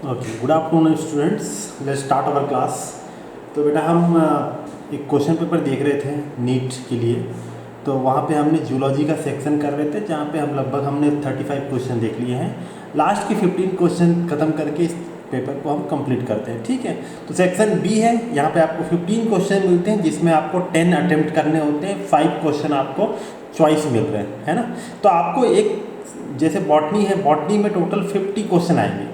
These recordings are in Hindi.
Okay, good afternoon students. Let's start our class. तो बेटा हम एक क्वेश्चन पेपर देख रहे थे नीट के लिए। तो वहाँ पे हमने जूलॉजी का सेक्शन कर रहे थे, जहाँ पे हम लगभग हमने 35 क्वेश्चन देख लिए हैं। लास्ट के 15 क्वेश्चन ख़त्म करके इस पेपर को हम कंप्लीट करते हैं, ठीक है। तो सेक्शन बी है, यहाँ पे आपको 15 क्वेश्चन मिलते हैं, जिसमें आपको 10 अटेम्प्ट करने होते हैं, 5 क्वेश्चन आपको चॉइस मिल रहे हैं, है ना। तो आपको एक, जैसे बॉटनी है, बॉटनी में टोटल 50 क्वेश्चन आएंगे।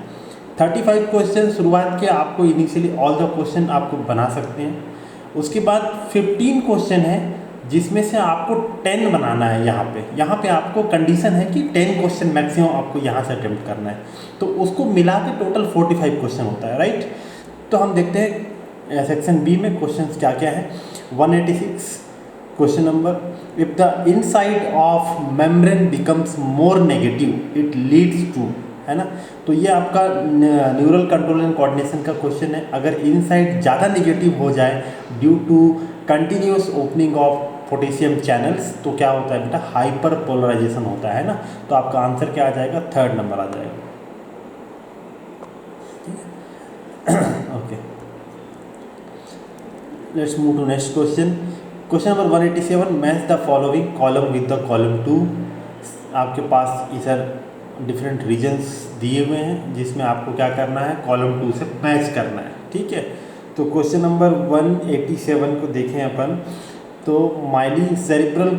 35 क्वेश्चन शुरुआत के आपको इनिशियली ऑल द क्वेश्चन आपको बना सकते हैं। उसके बाद 15 क्वेश्चन है, जिसमें से आपको 10 बनाना है। यहाँ पे आपको कंडीशन है कि 10 क्वेश्चन मैक्सिमम आपको यहाँ से अटेम्प्ट करना है। तो उसको मिला के टोटल 45 क्वेश्चन होता है, राइट। तो हम देखते हैं सेक्शन बी में क्वेश्चन क्या क्या है। 186 question number, if the inside of membrane becomes more negative it leads to, है ना। तो ये आपका न्यूरल कंट्रोल एंड कोऑर्डिनेशन का क्वेश्चन है। अगर इनसाइड ज़्यादा नेगेटिव हो जाए due to continuous opening of potassium channels, तो क्या होता है बेटा, हाइपर पोलराइजेशन होता है ना। तो आपका आंसर क्या आ जाएगा, 3rd नंबर आ जाएगा। Okay, let's move to next question. Question number 187, match the following column with the column 2। आपके पास इधर डिफरेंट रीजन्स दिए हुए हैं, जिसमें आपको क्या करना है, कॉलम 2 से मैच करना है, ठीक है। तो क्वेश्चन नंबर 187 को देखें अपन। तो माइलिन सेरेब्रल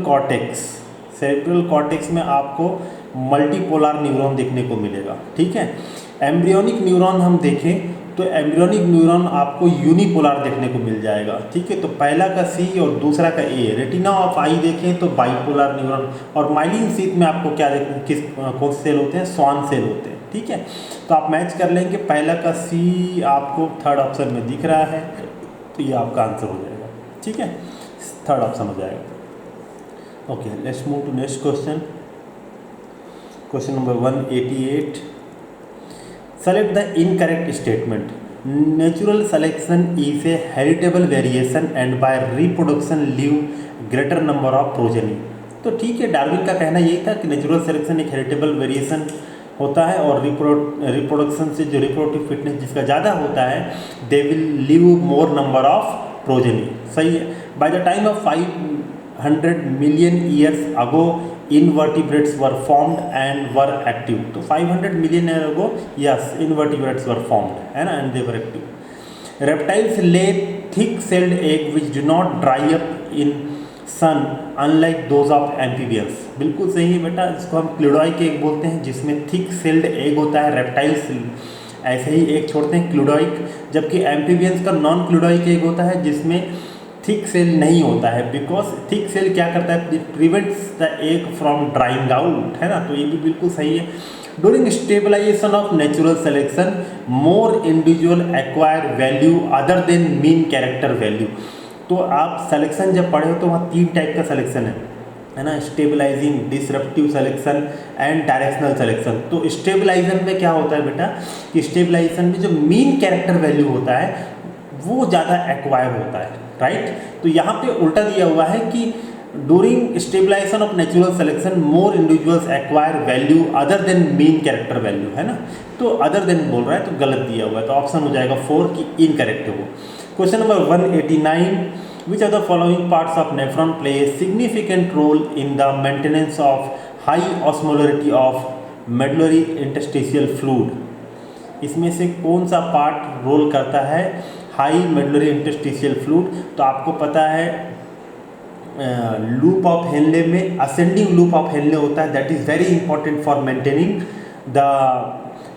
कॉर्टेक्स में आपको मल्टीपोलर न्यूरॉन देखने को मिलेगा, ठीक है। एम्ब्रियोनिक न्यूरॉन हम देखें तो एम्ब्रियोनिक न्यूरॉन आपको यूनिपोलर देखने को मिल जाएगा, ठीक है। तो पहला का सी और दूसरा का ए। रेटिना ऑफ आई देखें तो बाइपोलर न्यूरॉन। और माइलिन शीथ में आपको क्या देखें, कौन से सेल होते हैं, स्वान सेल होते हैं, ठीक है। तो आप मैच कर लेंगे, पहला का सी आपको 3rd ऑप्शन में दिख रहा है, तो ये आपका आंसर हो जाएगा, ठीक है। 3rd ऑप्शन हो जाएगा। Okay, let's move to next question. Question number 188, select the incorrect statement. Natural selection is a heritable variation and by reproduction leave greater number of progeny. तो ठीक है, डार्विन का कहना यही था कि नेचुरल सिलेक्शन एक हेरिटेबल वेरिएशन होता है और रिप्रोडक्शन से जो रिप्रोडक्टिव फिटनेस जिसका ज़्यादा होता है, they will leave more number of progeny. सही है। By the time of 500 million years ago invertebrates were formed and were active. तो 500 million year ago yes invertebrates were formed, है ना, and they were active. Reptiles lay thick celled egg which do not dry up in sun unlike those of amphibians. बिल्कुल सही है बेटा, इसको हम क्लूडॉइक एग बोलते हैं, जिसमें थिक सेल्ड एग होता है। रेप्टाइल्स ऐसे ही एग छोड़ते हैं क्लूडॉइक, जबकि एम्फीबियंस का नॉन क्लूडॉइक एग होता है, जिसमें थिक सेल नहीं होता है। बिकॉज थिक सेल क्या करता है, it prevents the egg from drying out, है ना। तो ये भी बिल्कुल सही है। During stabilisation of natural selection more individual acquire value other than mean character value. तो आप सेलेक्शन जब पढ़े हो तो वहाँ 3 टाइप का सेलेक्शन है ना, stabilising, disruptive selection and directional selection. तो स्टेबलाइजेशन में क्या होता है बेटा, कि स्टेबलाइजेशन में जो मीन कैरेक्टर वैल्यू होता है वो ज़्यादा एक्वायर होता है, राइट। तो यहाँ पे उल्टा दिया हुआ है कि during stabilisation of natural selection more individuals acquire value other than mean character value, है ना। तो अदर देन बोल रहा है, तो गलत दिया हुआ है। तो ऑप्शन हो जाएगा 4 की इनकरेक्ट है वो। Question number 189, which are the following parts of nephron play a significant role in the maintenance of high osmolarity of medullary interstitial fluid. इसमें से कौन सा पार्ट रोल करता है हाई मेडुलरी इंटरस्टिशियल फ्लूइड। तो आपको पता है लूप ऑफ हेनले में असेंडिंग लूप ऑफ हेनले होता है, that is very important for maintaining the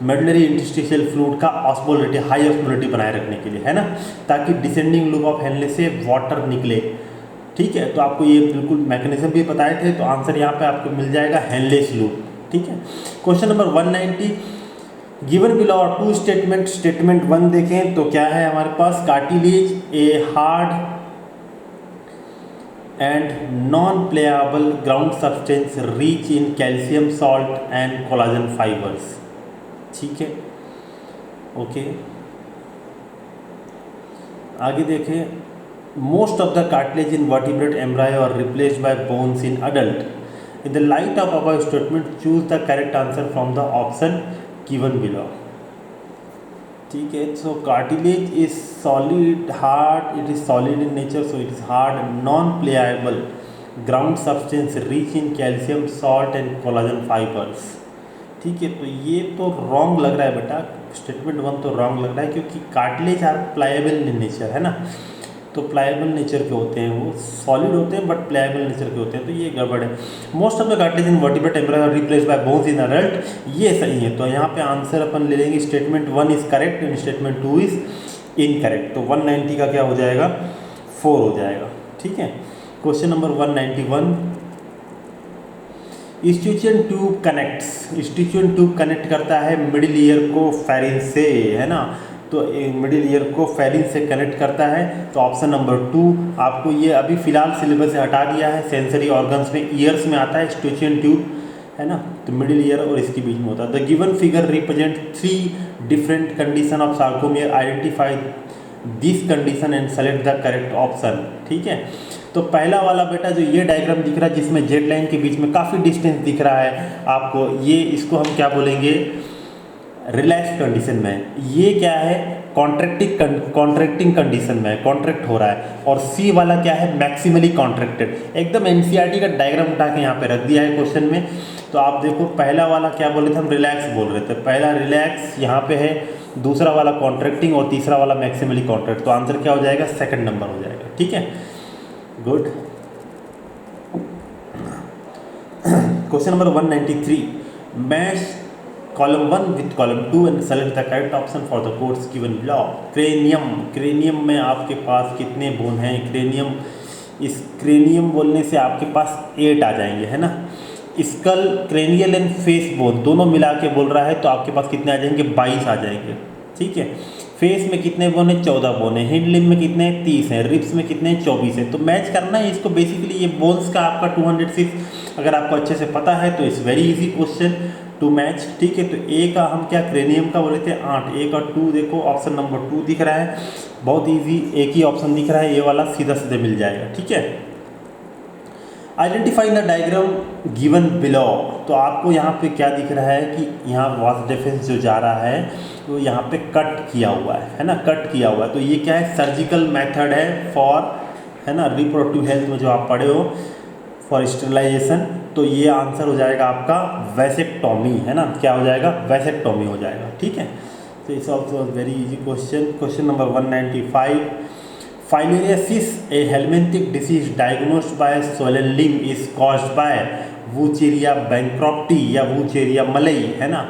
medullary interstitial fluid का ऑस्मोलरिटी, हाई ऑस्मोलरिटी बनाए रखने के लिए, है ना, ताकि डिसेंडिंग लूप ऑफ हेनले से वाटर निकले, ठीक है। तो आपको ये बिल्कुल मैकेनिज्म भी बताए थे, तो आंसर यहाँ पे आपको मिल जाएगा हेनलेस लूप, ठीक है। क्वेश्चन नंबर 190, गिवन बिलो और 2 स्टेटमेंट। स्टेटमेंट 1 देखें तो क्या है हमारे पास, cartilage a hard and non pliable ground substance rich in calcium salt and collagen fibres, ठीक है। ओके, आगे देखें, most of the cartilage in vertebrate embryo are replaced by bones in adult. In the light of above statement choose the correct answer from the option given below. ठीक है। So cartilage is solid hard, it is solid in nature, so it is hard, non pliable ground substance rich in calcium salt and collagen fibres. ठीक है, तो ये तो रॉन्ग लग रहा है बेटा, स्टेटमेंट 1 तो रॉन्ग लग रहा है, क्योंकि कार्टिलेज आर प्लाएबल इन नेचर, है ना, तो प्लाएबल नेचर के होते हैं, वो सॉलिड होते हैं बट प्लाएबल नेचर के होते हैं, तो ये गड़बड़ है। Most of the cartilage in vertebrate embryo are replaced by bones in adult, ये सही है। तो यहाँ पे आंसर अपन ले लेंगे, statement 1 is correct and statement 2 is incorrect. तो 190 का क्या हो जाएगा, 4 हो जाएगा। ठीक है, question number 191, Eustachian tube connects, Eustachian tube connect करता है मिडिल ईयर को फेरिंज से, है ना, तो मिडिल ईयर को फेरिंज से कनेक्ट करता है। तो ऑप्शन नंबर 2 आपको ये अभी फिलहाल सिलेबस से हटा दिया है, सेंसरी ऑर्गन्स में ईयर्स में आता है स्टिचियन ट्यूब, है ना, तो मिडिल ईयर और इसके बीच में होता है। The given figure represent 3 different condition of sarcomere, identify this condition and select the correct option. ठीक है, तो पहला वाला बेटा जो ये डायग्राम दिख रहा है जिसमें जेड लाइन के बीच में काफ़ी डिस्टेंस दिख रहा है आपको, ये इसको हम क्या बोलेंगे, रिलैक्स कंडीशन में। ये क्या है, कॉन्ट्रैक्टिंग कंडीशन में, कॉन्ट्रैक्ट हो रहा है। और सी वाला क्या है, मैक्सिमली कॉन्ट्रैक्टेड। एकदम एनसीईआरटी का डायग्राम उठा के यहाँ पे रख दिया है क्वेश्चन में। तो आप देखो पहला वाला क्या बोल रहे थे, हम रिलैक्स बोल रहे थे, पहला रिलैक्स यहाँ पे है, दूसरा वाला कॉन्ट्रैक्टिंग और तीसरा वाला मैक्सिमली कॉन्ट्रैक्ट। तो आंसर क्या हो जाएगा, सेकंड नंबर हो जाएगा। ठीक है, good. Question number 193, match column 1 with column 2 and select the correct option for the codes given below. Cranium, cranium में आपके पास कितने बोन हैं, क्रेनियम, इस क्रेनियम बोलने से आपके पास 8 आ जाएंगे, है ना। Skull, cranial and face bone दोनों मिला के बोल रहा है, तो आपके पास कितने आ जाएंगे, 22 आ जाएंगे। ठीक है, फेस में कितने बोन है, 14 बोन है, हिंड लिम्ब में कितने हैं, 30 हैं, रिब्स में कितने हैं, 24 है। तो मैच करना है इसको, बेसिकली ये बोन्स का आपका 206 अगर आपको अच्छे से पता है तो it's very easy question to match. ठीक है, तो ए का हम क्या क्रेनियम का बोले थे 8, 1 और 2 देखो ऑप्शन नंबर 2 दिख रहा है, बहुत इजी, एक ही ऑप्शन दिख रहा है, ये वाला सीधा सीधे मिल जाएगा। ठीक है, identify the diagram given below. तो आपको यहाँ पे क्या दिख रहा है कि यहाँ वास डिफेंस जो जा रहा है तो यहाँ पे कट किया हुआ है ना, कट किया हुआ है। तो ये क्या है, सर्जिकल मेथड है फॉर, है ना, रिप्रोडक्टिव हेल्थ में जो आप पढ़े हो, फॉर स्टेरिलाइजेशन। तो ये आंसर हो जाएगा आपका वैसेक्टोमी, है ना, क्या हो जाएगा, वैसेक्टोमी हो जाएगा। ठीक है, तो it's also very easy question. Question number 195, filariasis, a helminthic disease diagnosed by swollen limb is caused by Wuchereria bancrofti या वूचेरिया मलई, है ना।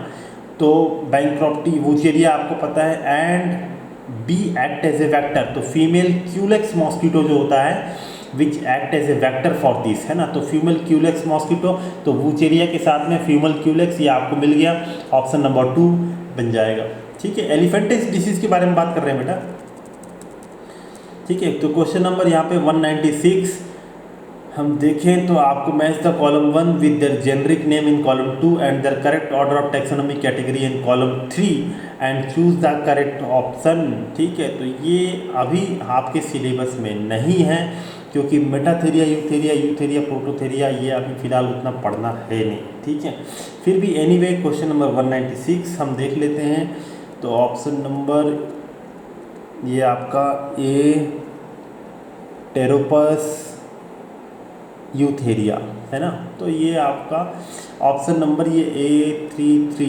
तो बैंक्रॉप्टी, वूचेरिया आपको पता है, and B act as a vector. तो फीमेल क्यूलेक्स मॉस्किटो जो होता है which act as a vector for this, है ना, तो फीमेल क्यूलेक्स मॉस्किटो, तो वूचेरिया के साथ में फीमेल क्यूलेक्स, ये आपको मिल गया, ऑप्शन नंबर 2 बन जाएगा। ठीक है, एलिफेंटिस डिसीज के बारे में बात कर रहे हैं बेटा। ठीक है, तो क्वेश्चन नंबर यहाँ पे 196 हम देखें तो आपको match the column 1 with their generic name in column 2 and their correct order of taxonomy category in column 3 and choose the correct option. ठीक है, तो ये अभी आपके सिलेबस में नहीं है, क्योंकि मेटाथेरिया, यूथेरिया, यूथेरिया, प्रोटोथेरिया ये अभी फिलहाल उतना पढ़ना है नहीं। ठीक है, फिर भी एनीवे क्वेश्चन नंबर 196 हम देख लेते हैं। तो ऑप्शन नंबर ये आपका ए टेरोपस यूथेरिया, है ना, तो ये आपका ऑप्शन नंबर ये A33,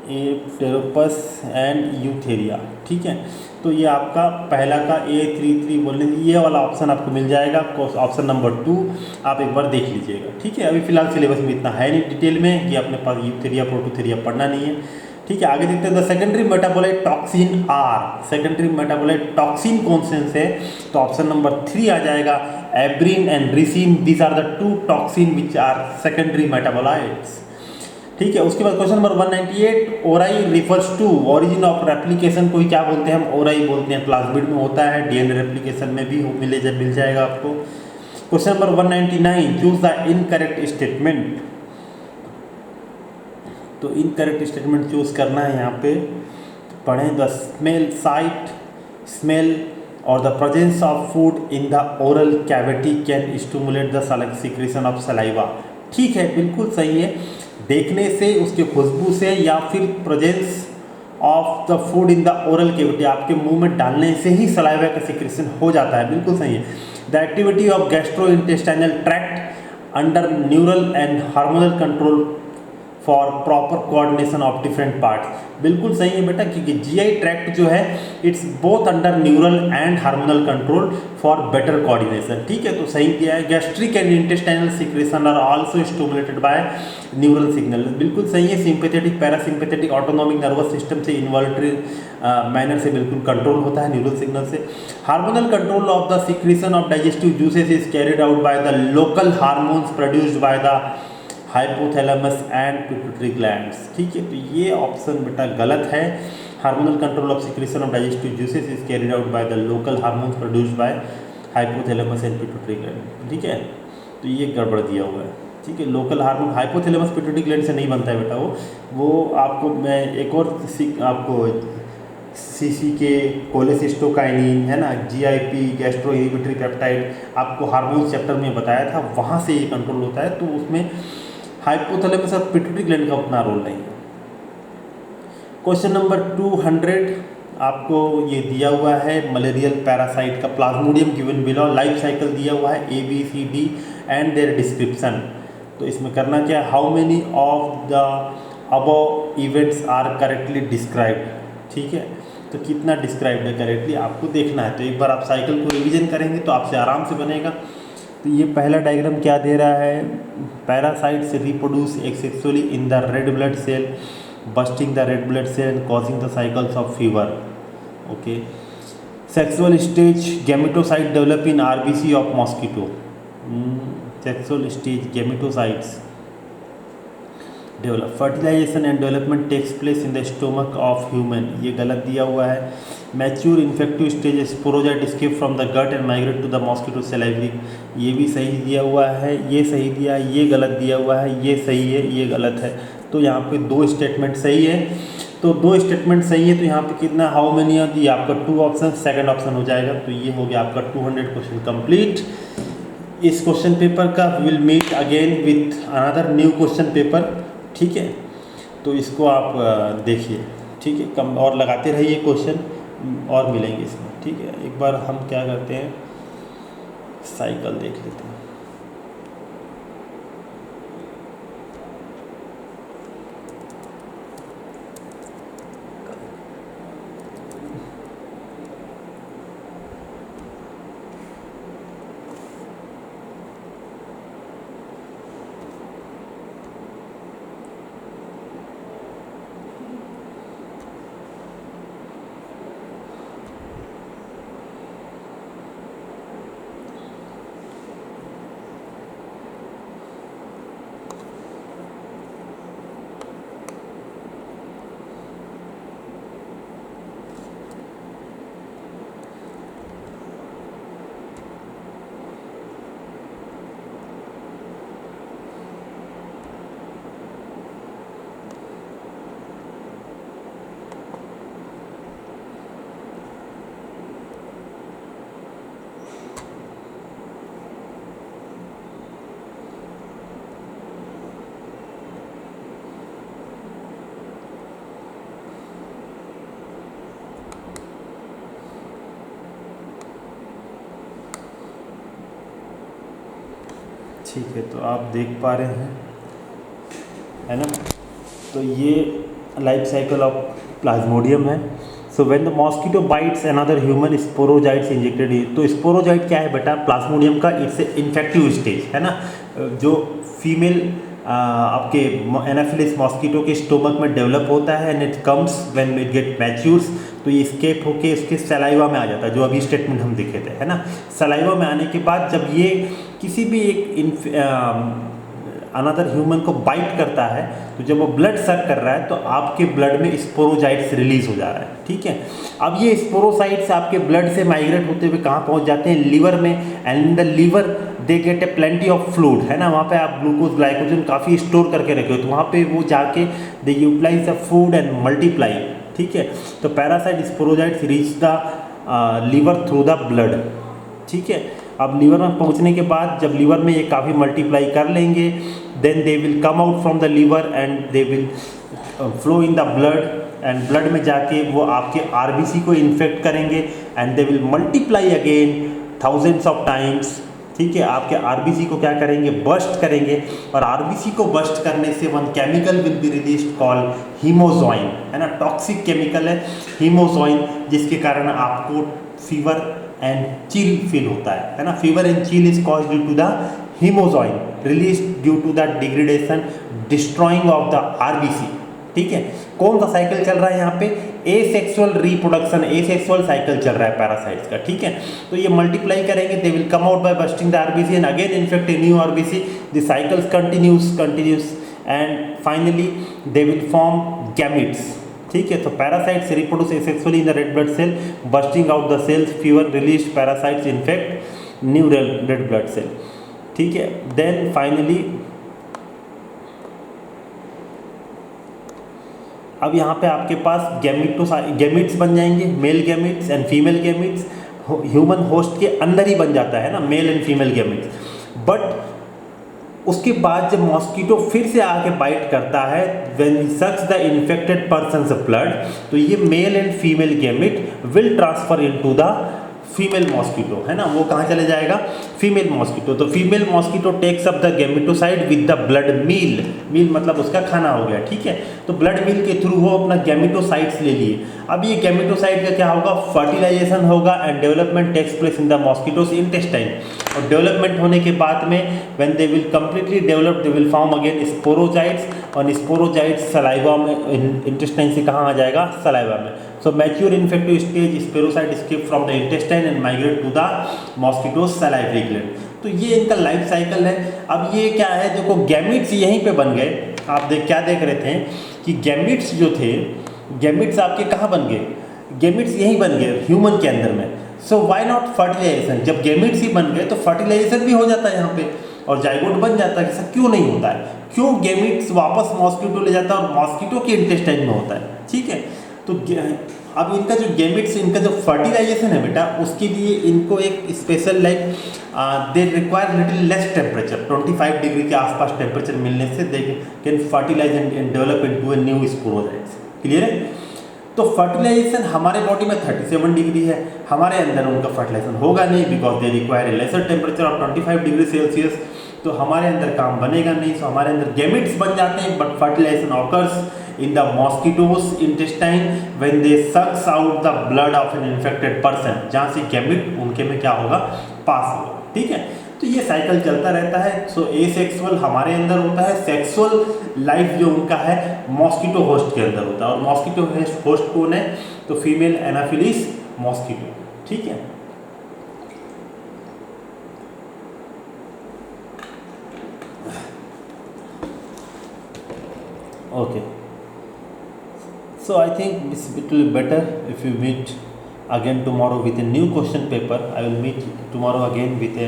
A Pteropus and Eutheria. ठीक है, तो ये आपका पहला का A33 बोलने, ये वाला ऑप्शन आपको मिल जाएगा, ऑप्शन नंबर 2 आप एक बार देख लीजिएगा। ठीक है, अभी फिलहाल सिलेबस में इतना है नहीं डिटेल में कि अपने पास यूथेरिया प्रोटोथेरिया पढ़ना नहीं है। ठीक है, आगे देखते हैं, the secondary metabolite toxin are, secondary metabolite toxin कौन से, तो ऑप्शन नंबर 3 आ जाएगा, abrin and ricin, these are the 2 toxin which are secondary metabolites. ठीक है, उसके बाद question number 198, ori refers to origin of replication, कोई क्या बोलते हैं, हम ओराई बोलते हैं, प्लाज्मिड में होता है, डीएनए रेप्लिकेशन में भी मिल जाएगा आपको। Question number 199, choose the incorrect statement. तो इनकरेक्ट स्टेटमेंट चूज करना है, यहाँ पे पढ़ें, द स्मेल साइट, स्मेल और the presence of food in the oral cavity can stimulate the secretion of saliva. ठीक है, बिल्कुल सही है, देखने से, उसके खुशबू से, या फिर presence of the food in the oral cavity, आपके मुंह में डालने से ही सलाइवा का सिक्रेशन हो जाता है, बिल्कुल सही है। The activity of gastrointestinal tract under neural and hormonal control for proper coordination of different parts, बिल्कुल सही है बेटा, क्योंकि जीआई ट्रैक्ट जो है it's both under neural and hormonal control for better coordination, ठीक है, तो सही किया है। Gastric and intestinal secretion are also stimulated by neural signal, बिल्कुल सही है। Sympathetic parasympathetic autonomic nervous system से इन्वॉल्ट्री मैनर से बिल्कुल कंट्रोल होता है न्यूरल सिग्नल से। Hormonal control of the secretion of digestive juices is carried out by the local hormones produced by the hypothalamus and pituitary glands, ठीक है, तो ये ऑप्शन बेटा गलत है। Hormonal control of secretion of digestive juices is carried out by the local hormones produced by hypothalamus and pituitary gland, ठीक है, तो ये गड़बड़ दिया हुआ है, ठीक है। Local hormone hypothalamus pituitary gland से नहीं बनता है बेटा, वो आपको मैं एक और आपको सीसी के कोलेसिस्टोकाइनिन है ना, जीआईपी गैस्ट्रो इनहिबिटरी पेप्टाइड आपको हार्मोन चैप्टर में बताया था, वहाँ से ये कंट्रोल होता है, तो उसमें हाइपोथैलेमस और पिट्यूटरी ग्लैंड का उतना रोल नहीं है। क्वेश्चन नंबर 200 आपको ये दिया हुआ है मलेरियल पैरासाइट का Plasmodium given below, life cycle दिया हुआ है ABCD एंड देयर डिस्क्रिप्शन। तो इसमें करना क्या है, how many of the above events are correctly described, ठीक है, तो कितना डिस्क्राइब्ड है करेक्टली आपको देखना है। तो एक बार आप साइकिल को रिवीजन करेंगे तो आपसे आराम से बनेगा। तो ये पहला डायग्राम क्या दे रहा है, parasites reproduce asexually in the red blood cell, bursting the red blood cell and causing the cycles of fever, okay. Sexual stage gametocyte develop in RBC of mosquito, sexual stage gametocytes develop, fertilisation and development takes place in the stomach of human, ये गलत दिया हुआ है। Mature infective stage sporozoite escape from the gut and migrate to the mosquito salivary, ये भी सही दिया हुआ है, ये सही दिया, ये गलत दिया हुआ है, ये सही है, ये गलत है। तो यहाँ पे 2 स्टेटमेंट सही है, तो 2 स्टेटमेंट सही है, तो यहाँ पे कितना हाउ मेनी है, ये आपका 2 ऑप्शन, सेकंड ऑप्शन हो जाएगा। तो ये हो गया आपका 200 क्वेश्चन कंप्लीट। इस क्वेश्चन पेपर का will meet again with another new question paper, ठीक है, तो इसको आप देखिए, ठीक है, कम और लगाते रहिए क्वेश्चन और मिलेंगे इसमें, ठीक है। एक बार हम क्या करते हैं, साइकिल देख लेते हैं। ठीक है, तो आप देख पा रहे हैं, है ना, तो ये लाइफ साइकिल ऑफ प्लाज्मोडियम है। So when the mosquito bites another human sporozoites injected, तो स्पोरोजाइट क्या है बेटा, प्लाज्मोडियम का इट्स इन्फेक्टिव स्टेज, है ना, जो फीमेल आपके एनाफिलिस मॉस्किटो के स्टोमक में डेवलप होता है and it comes when it get matures, तो ये स्केप होके इसके सलाइवा में आ जाता है, जो अभी स्टेटमेंट हम देखे थे, है ना। सलाइवा में आने के बाद जब ये किसी भी एक अनदर ह्यूमन को बाइट करता है, तो जब वो ब्लड सक कर रहा है तो आपके ब्लड में स्पोरोजाइट्स रिलीज हो जा रहा है, ठीक है। अब ये स्पोरोसाइट्स आपके ब्लड से माइग्रेट होते हुए कहाँ पहुँच जाते हैं, लीवर में, and the liver they get a plenty of fluid, है ना, वहाँ पे आप ग्लूकोज ग्लाइकोजन काफ़ी स्टोर करके रखे हो, तो वहाँ पे वो जाके they utilise the food and multiply, ठीक है। तो parasite sporozoites reach the liver through the blood, ठीक है। अब लीवर में पहुंचने के बाद जब लीवर में ये काफ़ी मल्टीप्लाई कर लेंगे, then they will come out from the liver and they will flow in the blood and blood में जाके वो आपके आरबीसी को इन्फेक्ट करेंगे and they will multiply again thousands of times. ठीक है, आपके आरबीसी को क्या करेंगे, बस्ट करेंगे, और आरबीसी को बस्ट करने से one chemical will be released called haemozoin, है ना, टॉक्सिक केमिकल है हीमोजॉइन, जिसके कारण आपको फीवर एंड चिल फील होता है ना। Fever and chill is caused due to the haemozoin release due to the degradation destroying of the RBC. ठीक है, कौन सा साइकिल चल रहा है यहाँ पे, एसेक्सुअल रिप्रोडक्शन, एसेक्सुअल साइकिल चल रहा है पैरासाइट्स का। ठीक है, तो ये मल्टीप्लाई करेंगे, they will come out by bursting the RBC and again infect a new RBC, the cycles continues and finally they will form gametes. ठीक है, तो parasites reproduce asexually in the red blood cell, bursting out the cells, fever release, parasites infect new red blood cell. ठीक है, देन फाइनली अब यहाँ पे आपके पास गैमिट्स बन जाएंगे, male gametes and female gametes, human host के अंदर ही बन जाता है ना mail and female gametes. But उसके बाद जब मॉस्किटो फिर से आके बाइट करता है, when he sucks the infected person's blood, तो ये male and female gamete will transfer into the female mosquito, है ना, वो कहाँ चले जाएगा, फीमेल मॉस्किटो। तो female mosquito takes up the gametocyte with the blood meal, meal मतलब उसका खाना हो गया। ठीक है, तो ब्लड मील के थ्रू वो अपना गैमेटोसाइड्स ले लिए। अब ये गैमेटोसाइड का क्या होगा, फर्टिलाइजेशन होगा and development takes place in the mosquito's intestine, और डेवलपमेंट होने के बाद में when they will completely develop they will form again sporozoites, और स्पोरोजाइट्स सलाइवा में, इंटेस्टाइन से कहाँ आ जाएगा, सलाइवा में। So mature infective stage sporocyte escape from the intestine and migrate to the mosquito's salivary gland। तो ये इनका लाइफ साइकिल है। अब ये क्या है, देखो गैमिट्स यहीं पे बन गए। आप क्या देख रहे थे कि गैमिट्स जो थे, गैमिट्स आपके कहाँ बन गए, गैमिट्स यहीं बन गए ह्यूमन के अंदर में। सो व्हाई नॉट फर्टिलाइजेशन, जब गैमिट्स ही बन गए तो फर्टिलाइजेशन भी हो जाता है यहाँ पे और जाइगोट बन जाता है। ऐसा क्यों नहीं होता है, क्यों गैमिट्स वापस मॉस्किटो ले जाता है और मॉस्किटो के इंटेस्टाइन में होता है। ठीक है, तो अब इनका जो गैमेट्स, इनका जो फर्टिलाइजेशन है बेटा, उसके लिए इनको एक special like they require little less temperature, 25 degree के आसपास टेम्परेचर मिलने से they can fertilise and develop into a new sporozoites. Clear है, तो फर्टिलाइजेशन हमारे बॉडी में 37 डिग्री है, हमारे अंदर उनका फर्टिलाइजेशन होगा नहीं, because they require a laser temperature of 25 degree Celsius, तो हमारे अंदर काम बनेगा नहीं। सो हमारे अंदर गैमेट्स बन जाते हैं, but fertilisation occurs in the mosquitoes intestine when they sucks out the blood of an infected person, जहाँ से गैमेट उनके में क्या होगा, पास होगा। ठीक है, तो ये साइकिल चलता रहता है। सो एसेक्सुअल हमारे अंदर होता है, सेक्सुअल लाइफ जो उनका है मॉस्किटो होस्ट के अंदर होता है, और मॉस्किटो होस्ट कौन है, तो फीमेल एनाफिलिस मॉस्किटो। ठीक है, okay, so I think it will be better if you meet again tomorrow with a new question paper. I will meet tomorrow again with a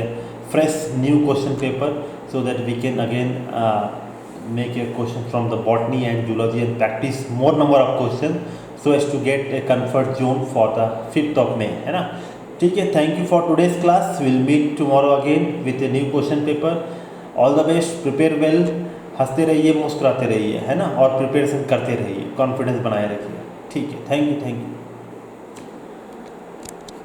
fresh new question paper, so that we can again make a question from the botany and zoology and practice more number of questions, so as to get a comfort zone for the 5th of May, है ना। ठीक है, thank you for today's class. We'll meet tomorrow again with a new question paper. All the best, prepare well, हंसते रहिए, मुस्कुराते रहिए, है ना, और प्रिपरेशन करते रहिए, कॉन्फिडेंस बनाए रखिए। ठीक है, थैंक यू।